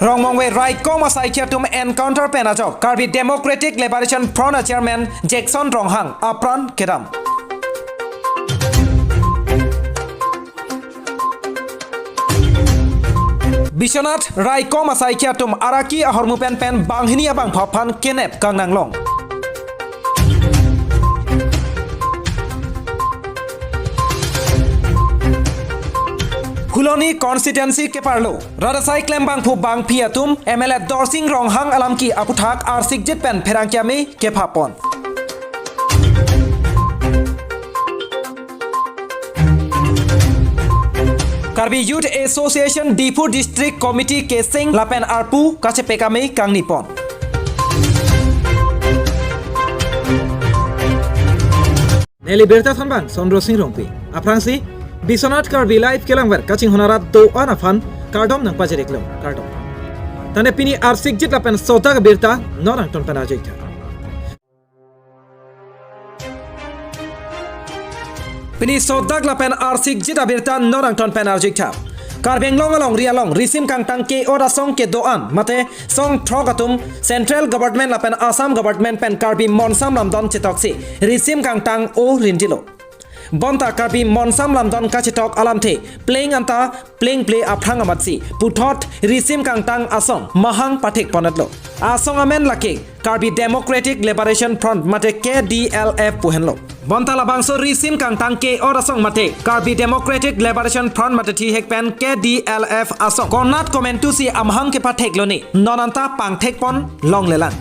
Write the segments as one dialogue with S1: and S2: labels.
S1: Ronghang Raikom asaikhi atum encounter penajok Karbi Democratic Liberation Front a-Charman Jackson Ronghang apran kedam. Biswanath Raikom asaikhi atum Araki ahormu pen banghini banghini kenep kangnanglong. Huloni constituency ke parlo radasai klembangphu bangphi atum MLA Dorsing Ronghang alamki aputhak arsikjit pen Pherangke Amei kephapon. Karbi Youth Association Difu District Committee Kesing lapen arpu kachepekame kangnipon. Neli berta thanbang Sondro Singh Rongpi aprangsi Biswanath Karbi live kelangber kaching honarat do anafan kardom nang pajereklo kardom tane pini arsik jit lapen sota berta norang ton panajeita pini sota lapen arsik jit berta norang ton panajeita Karbenglong along rialong risim kangtang ke ora song ke doan mate song trogatum central government lapen Assam government pen Karbi monsam lamdon chetoksi risim kangtang o rindilo Bonta Karbi monsam lamdon kachitok alamte playing anta playing play aphang amatsi puthot risim kangtang asong mahang pathik ponatlo asong amen lake Karbi Democratic Liberation Front mate KDLF puhenlo Bonta labangso risim kangtang ke orasong mate Karbi Democratic Liberation Front mate thi hekpen KDLF asong konat komentu si amhang ke pathik loni nonanta pangthek pon long lelan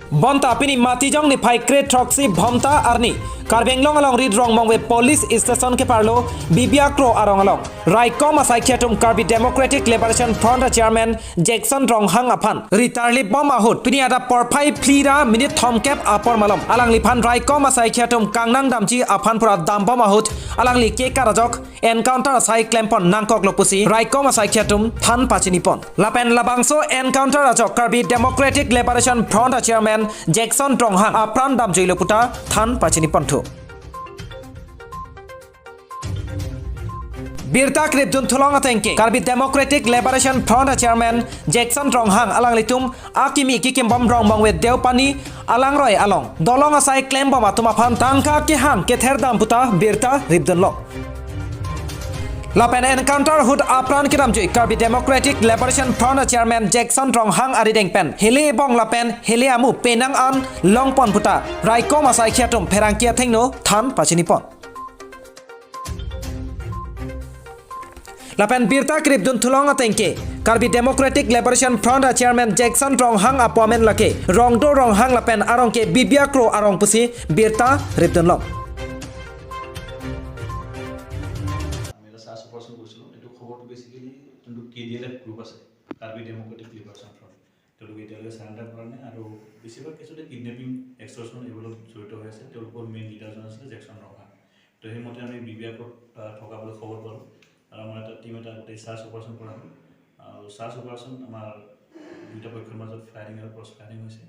S1: Bonta pini matijong ni phai crate troxy bhomta arni Karbenglong along rid Ronghang police station ke parlo bibiakro arong along Raikom asaikhi atum Karbi Democratic Liberation Front a-Charman Jackson Ronghang aphan ritarli bom ahut pini ada porphai plira minute thomkep apor malom alang liphan Raikom asaikhi atum kangnang damchi aphan pura dam bom ahut alang li ke karajok encounter asai klembangphu nangkok lopusi Raikom asaikhi atum than pachinipon lapen labangso encounter ajok Karbi Democratic Liberation Front a-Charman Jackson Ronghang apran dam joiloputa than pachinipon Birta krip dun thulong atengke Karbi Democratic Liberation Front a-Charman Jackson Ronghang alang litum akimi kikimbom Ronghang we deupani alang roi along dolong asai klembom atum aphan tangka ke han ke therdam puta birta ribdun lo Lapen encounter hud apran kiram joi Karbi Democratic Liberation Front a-Charman Jackson Ronghang arideng pen hele bong lapen hele amu penang an longpon puta Raikom asaikhi atum Pherangke thengno than pachinipon Lapen birta krip dun thulong atengke Karbi Democratic Liberation Front a-Charman Jackson Ronghang apomen lake rongdo Ronghang lapen arongke bibiakro arong pusi birta ripdun long
S2: KDLF group আছে Karbi Democratic Liberation Front তেওঁলোকে এতিয়ালৈকে সাৰেণ্ডাৰ কৰা নাই আৰু বেছিভাগ কেছতে kidnapping extortion এইবোৰ জড়িত হৈ আছে তেওঁলোকৰ মেইন লিডাৰজন আছিল জেকচন ৰংহাং তো সেইমতে আমি বিবিয়াকত থকাবলৈ খবৰ পালোঁ আৰু আমাৰ এটা টিম এটা গোটেই চাৰ্চ অপাৰেশ্যন কৰা হ'ল আৰু চাৰ্চ অপাৰেশ্যন আমাৰ দুটা পক্ষৰ মাজত ফায়াৰিং আৰু ক্ৰছ ফায়াৰিং হৈছে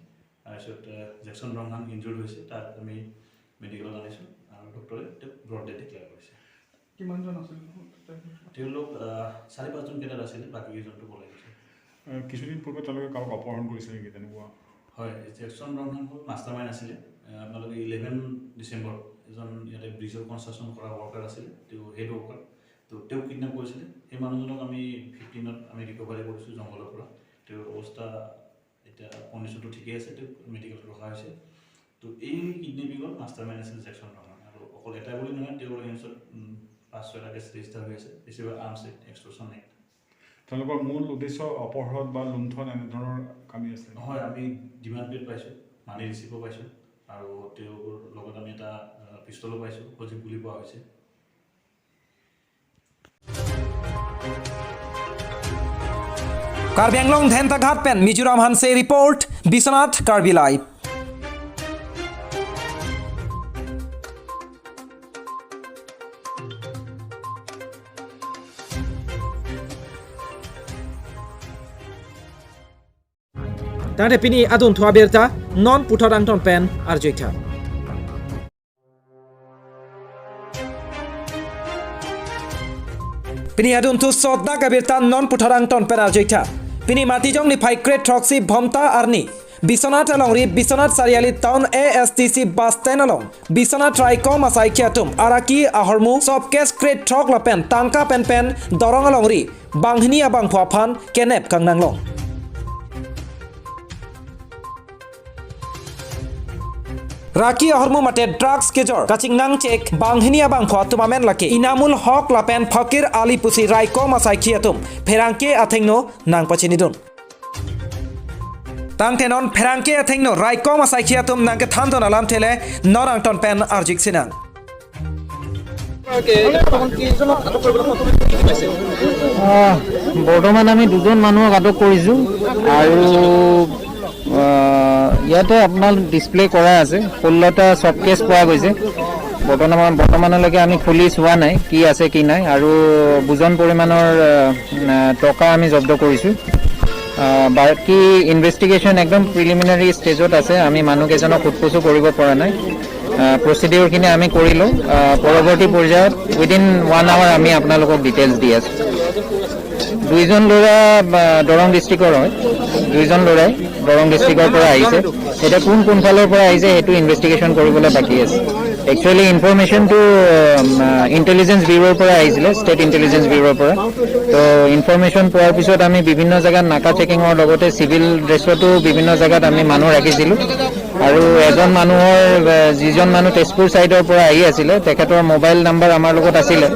S2: তাৰপিছত জেকচন ৰংহাং ইনজুৰ্ড হৈছে তাক আমি মেডিকেলত আনিছোঁ আৰু ডক্টৰে ব্ৰড ডেথ ডিক্লেয়াৰ কৰিছে
S3: কিমানজন আছিল
S2: তেওঁলোক ৪-৫জন কেডাৰ আছিল বাকী কেইজনটো পলাই গৈছে
S3: কিছুদিন পূৰ্বে তেওঁলোকে কাৰোবাক অপহৰণ কৰিছিল নেকি তেনেকুৱা
S2: হয় জেকচন ৰংহাং হ'ল মাষ্টাৰ মাইণ্ড আছিলে আপোনালোকে 11 ডিচেম্বৰ এজন ইয়াতে ব্ৰিজৰ কনষ্ট্ৰাকশ্যন কৰা ৱৰ্কাৰ আছিলে তেওঁ হেড ৱৰ্কাৰ তো তেওঁ কিডনেপ কৰিছিলে সেই মানুহজনক আমি 15ত আমি ৰিকভাৰী কৰিছোঁ জংঘলৰ পৰা তেওঁৰ অৱস্থা এতিয়া কণ্ডিশ্যনটো ঠিকেই আছে তেওঁ মেডিকেলত ৰখা হৈছে তো এই কিডনেপিঙত মাষ্টাৰ মাইণ্ড আছিল জেকচন ৰংহাং আৰু অকল এটা বুলি নহয় তেওঁৰ এগেইনষ্টত 5-6টা কেছ ৰেজিষ্টাৰ হৈ আছে বেছিভাগ আৰ্মছ এক্সটৰ্চন এক্ট
S3: তেওঁলোকৰ মূল উদ্দেশ্য অপহৰণ বা লুণ্ঠন এনেধৰণৰ কামি আছে
S2: হয় আমি ডিমাণ্ড পেড পাইছোঁ মানি ৰিচিভো পাইছোঁ আৰু তেওঁলোকৰ লগত আমি এটা পিষ্টলো পাইছোঁ সজীৱ গুলি পোৱা হৈছে
S1: Karbenglong dhenta ghat pen Mizoram Hanse report Biswanath Karbi live Tante pini adun thua berta non putarang ton pen arjoita Pini adun tu sodda kabirtan non putarang ton penarjikta. Pini matijong ni pai kret troksi bhomta arni. Biswanath along ri Biswanath Sariali Town ASTC bus stand along. Biswanath Raikom asaikhi atum Araki ahormu sobkes kret trok lapen tangka pen dorong along ri banghini banghini aphan kenep kangnanglong. Araki ahormu mate drugs kejor kaching nang cek banghini banghini tumamen lake inamul hok lapen fakir ali pusi Raikom asaikhi atum Pherangke athengno nang pachinidun. Tang tenon Pherangke athengno Raikom asaikhi atum nang ke thandon alam tele norang ton pen arjik sinang.
S4: বৰ্তমান আমি দুজন মানুহক আটক কৰিছোঁ আৰু ইয়াতে আপোনাৰ display কৰা আছে 16টা সব কেছ পোৱা গৈছে বৰ্তমানলৈকে আমি খুলি চোৱা নাই কি আছে কি নাই আৰু বুজন পৰিমাণৰ টকা আমি জব্দ কৰিছোঁ বাকি ইনভেষ্টিগেশ্যন একদম প্ৰিলিমিনাৰী ষ্টেজত আছে আমি মানুহ কেইজনক সোধপোছো কৰিব পৰা নাই প্ৰচিডিউৰখিনি আমি কৰিলোঁ পৰৱৰ্তী পৰ্যায়ত উইদিন 1 আৱাৰ আমি আপোনালোকক ডিটেইলছ দি আছোঁ দুইজন ল'ৰা দৰং ডিষ্ট্ৰিক্টৰ হয় দুইজন ল'ৰাই দৰং ডিষ্ট্ৰিক্টৰ পৰা আহিছে এটা কোন ফালৰ পৰা আহিছে সেইটো ইনভেষ্টিগেশ্যন কৰিবলৈ বাকী আছে একচুৱেলি ইনফৰমেশ্যনটো ইণ্টেলিজেঞ্চ ব্যুৰোৰ পৰা আহিছিলে ষ্টেট ইণ্টেলিজেঞ্চ ব্যুৰোৰ পৰা তো ইনফৰমেশ্যন পোৱাৰ পিছত আমি বিভিন্ন জেগাত নাকা চেকিঙৰ লগতে চিভিল ড্ৰেছতো বিভিন্ন জেগাত আমি মানুহ ৰাখিছিলোঁ আৰু এজন মানুহৰ যিজন মানুহ তেজপুৰ ছাইডৰ পৰা আহি আছিলে তেখেতৰ মোবাইল নাম্বাৰ আমাৰ লগত আছিলে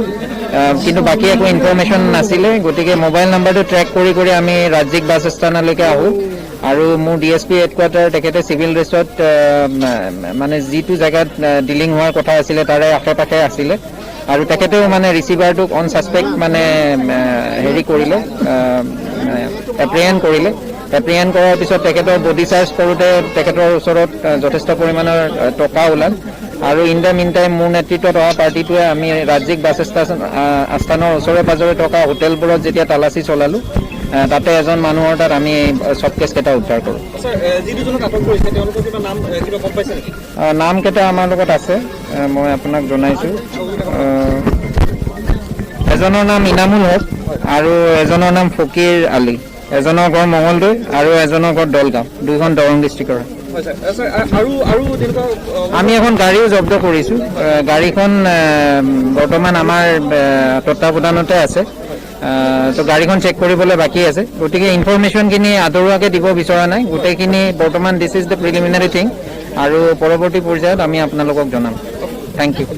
S4: কিন্তু বাকি একো ইনফৰমেশ্যন নাছিলে গতিকে মোবাইল নাম্বাৰটো ট্ৰেক কৰি আমি ৰাজ্যিক বাছ স্থানলৈকে আহোঁ আৰু মোৰ ডিএছপি হেডকোৱাৰ্টাৰ তেখেতে চিভিল ড্ৰেছত মানে যিটো জেগাত ডিলিং হোৱাৰ কথা আছিলে তাৰে আশে পাশে আছিলে আৰু তেখেতেও মানে ৰিচিভাৰটোক অন ছাছপেক্ট মানে হেৰি কৰিলে এপ্ৰিহেণ্ড কৰিলে এপ্ৰিহেণ্ড কৰাৰ পিছত তেখেতৰ বডি চাৰ্জ কৰোঁতে তেখেতৰ ওচৰত যথেষ্ট পৰিমাণৰ টকা ওলাল আৰু ইন দ্য মিন টাইম মোৰ নেতৃত্বত অহা পাৰ্টিটোৱে আমি ৰাজ্যিক বাছ আস্থানৰ ওচৰে পাজৰে থকা হোটেলবোৰত যেতিয়া তালাচী চলালোঁ তাতে এজন মানুহৰ তাত আমি চব কেছকেইটা উদ্ধাৰ কৰোঁ নামকেইটা আমাৰ লগত আছে মই আপোনাক জনাইছোঁ এজনৰ নাম ইনামুল হক আৰু এজনৰ নাম ফকিৰ আলী এজনৰ ঘৰ মঙলদৈ আৰু এজনৰ ঘৰ দলগাঁও দুইখন দৰং ডিষ্ট্ৰিক্টৰ আমি এখন গাড়ীও জব্দ কৰিছোঁ গাড়ীখন বৰ্তমান আমাৰ তত্বাৱধানতে আছে তো গাড়ীখন চেক কৰিবলৈ বাকী আছে গতিকে ইনফৰমেশ্যনখিনি আদৰুৱাকৈ দিব বিচৰা নাই গোটেইখিনি বৰ্তমান this is the preliminary thing আৰু পৰৱৰ্তী পৰ্যায়ত আমি আপোনালোকক জনাম thank you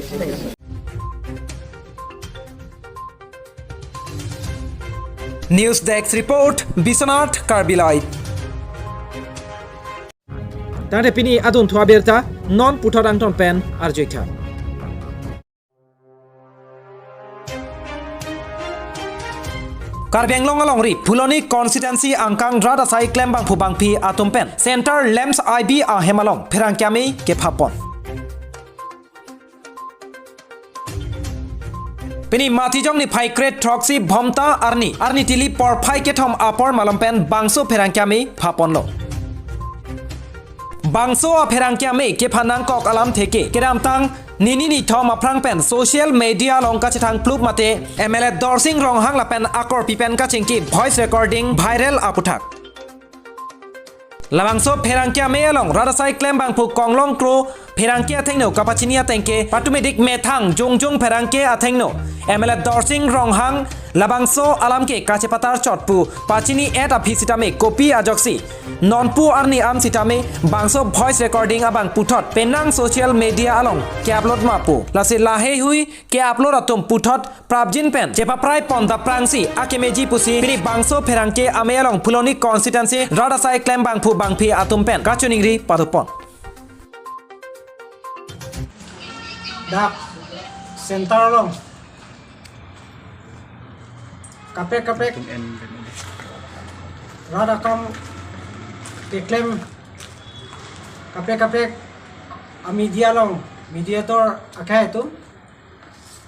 S1: News Desk Report Biswanath Karbi Light Tante pini adun thua berta non putarang ton pen arjikta Karbi along ri Puloni constituency angkang drad asai klembangphu bangphi atum pen center lems IB hemalong Pherangke Amei kephapon Pini matijong ni phai kret troksi bhomta arni tili por phai ke thom apor malompen bangso Pherangke Amei phapon lo Bangso Pherangke Amei ke phanang kok alam theke kedam tang nini ni thom aprang pen social media longka chithang plup mate MLA Dorsing Ronghang lapen akor pipen ka chingki voice recording viral aputhak Labangso Pherangke Amei along radasai klembangphu kangnanglong kro Pherangke athengno kapachinia tengke patumedik methang jongjong Pherangke athengno MLA Dorsing Ronghang labangso alamki kachepatar chotpu pachini eta phisitame copy ajoksi nonpu arni am sitame bangso voice recording abang puthot penang social media along ke upload mapu lasi lahe hui ke upload atum puthot prabjin pen chepa prai ponda prangsi akemeji pusi pini bangso Pherangke Amei along Puloni constituency radasai klembangphu bangphi atum pen kachuningri padupon
S5: dak center long kapek rada kam claim kapek media long mediator akai tu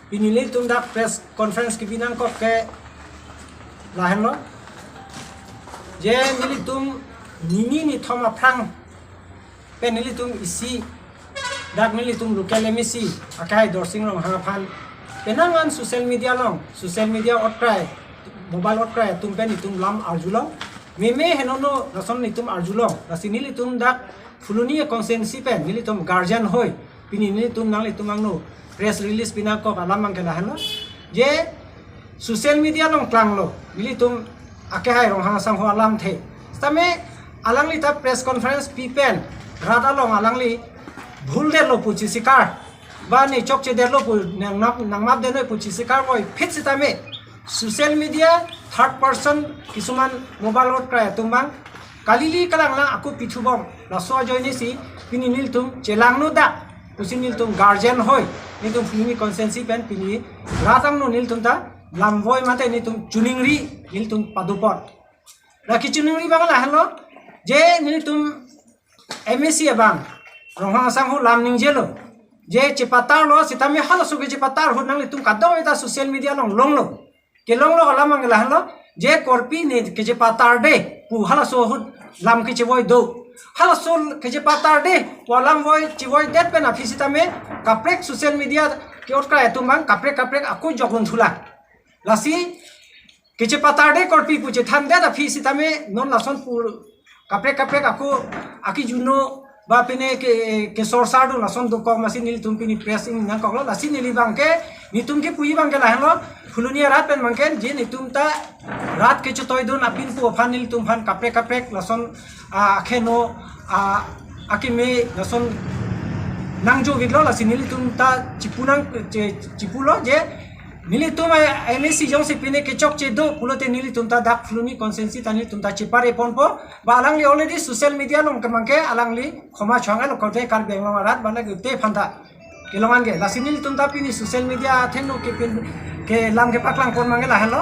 S5: pinili tum dak press conference ki binang kok ke lahen lo je nili tum nini ni thoma prang penili tum isi dak nili tum local emisi akai Dorsing Ronghang aphan penangan social media otrai mobile otrai tumpen itum lam arjulong meme henono rason itum arjulong rasini itum dak fuluni konsensi pen nilitum guardian hoy pini nilitum nang itum angno press release pinako alam mangkela hano je social media long klang lo nilitum ake hai Ronghang sang ho alam the stame alangli ta press conference pipen rada long alangli भूल दे लो पूछी शिकार बानी चौक चे दे लो नंगमाप they know पूछी शिकार वो फिर से तमे सोशल मीडिया थर्ड पर्सन किसुमान मोबाइल रोड कराया तुम बांग कालीली कलांगला aku पिछुबम लासो जॉइनी सी पिनी नील तुम चेलांगनो दा उसी नील तुम गार्जियन होय नी तुम फिल्मी कंसेंसी पेन पिनी रातंग नो नील तुम ता लामवोय माते नी तुम चुनिंगरी नील तुम पादुपर राखी चुनिंगरी बांगला हेलो जे नील तुम एमएससी बांग Ronghang sang ho lam ning jelo je cepatar lo sitame halo suge cepatar ho nang litum kadong eta social media long lo ke long lo lam ang lah lo je korpi ne ke cepatar de pu halo so ho lam ke chewoi do halo so ke cepatar de po lam voi chewoi det pe na fisitame kaprek social media ke otka etum bang kaprek aku jogun thula lasi ke cepatar de korpi pu che tham de da fisitame non lason pu kaprek aku aki juno ba pine ke sorsadu lason do kong masin nil tum pini pressing nang kong lo lasin nili bangke ni tum ke pui bangke lah lo fulunia rat pen bangke je ni tum ta rat ke chotoi don apin pu aphan nil tum phan kaprek lason kheno akime lason nangjo gidlo lasin nili tum ta chipunang chipulo je nili tum MSC jong se pine ke chok che do pulote nili tum ta dak fluni consensi tani tum ta chepare ponpo ba alangli already social media long kemangke alangli khoma chhanga lo kote Karbi long rat bala gute phanta kelongan ge lasinili tum ta pini social media theno ke pin ke lam ke paklang pon mangela hello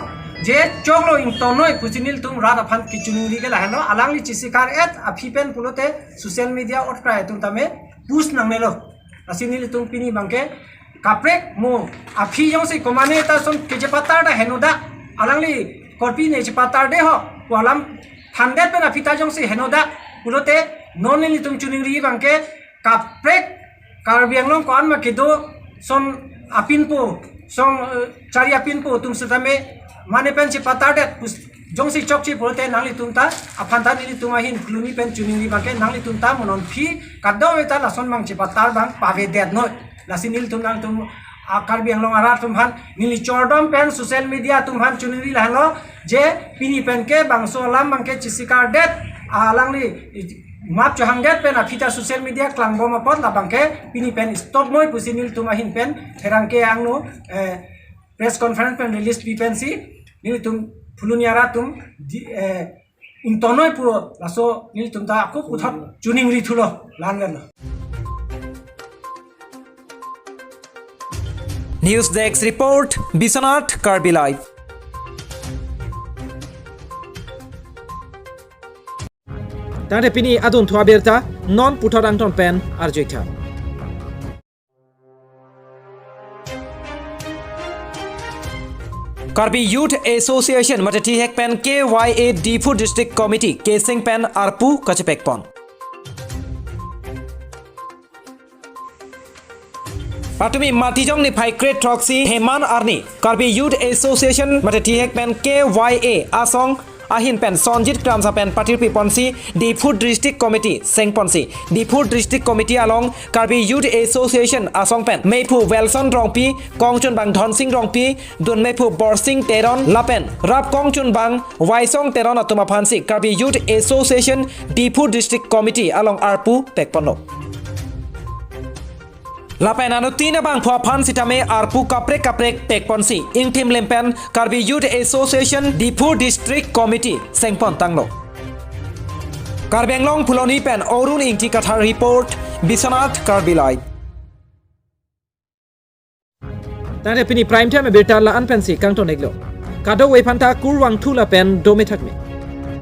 S5: je choklo in tonoi pusinil tum rat aphan ki chunuri ge la hello alangli chisikar et afipen pulote social media otra tum tame push nangmelo lasinili tum pini bangke kaprek mo afi jong se komane ta son ke je patar da henoda alangli korpi ne je patar de ho walam thandet pe na pita jong se henoda pulote nonili tum chuniri bangke kaprek Karbi long kon ma kedo son apin po song chari apin po tum setame mane pen je patar de jong se chok chi pulote nangli tum ta aphan ta nili tum ahin kluni pen chuniri bangke nangli tum ta monon phi kaddo eta la son mang je patar bang pave det no lasinil tum nang tum Karbi long arat tum han nili chordom pen social media tum han chuniri la lo je pini pen ke bangso lam bangke chisikar det alangli map chhang det pen afita social media klangbom apot la bangke pini pen stop noi pusinil tum ahin pen Pherangke angno press conference pen release pen si nili tum fuluniara tum intonoi pu laso nili tum ta aku puthak chuning ri thulo langan
S1: News Desk report Biswanath Karbi Live. Tante pini adun thua berta non puthorang ton pen arjoitha. Karbi Youth Association matati hek pen KYA Difu District Committee Kesing pen arpu kachepekpon. Patumi matijong ni phai crate troxy heman arni Karbi Youth Association matati hek pen KYA asong ahin pen sonjit kramsa pen patir piponsi di food district committee sengponsi di food district committee along Karbi Youth Association asong pen meipu welson rongpi kongchun bang dhonsing rongpi dun meipu borsing teron lapen rap kongchun bang waisong teron atuma phansi Karbi Youth Association di food district committee along arpu pekpono Lapen anu tina bang phua phan sitame arpu kaprek pekponsi ingthim lempen Karbi Youth Association Difu District Committee sengpon tanglo Karbenglong phuloni pen orun ingti kathar report Biswanath Karbi Live Tane pini prime time berta la anpensi kangton eglo kado we phanta kurwang thula pen dome thakme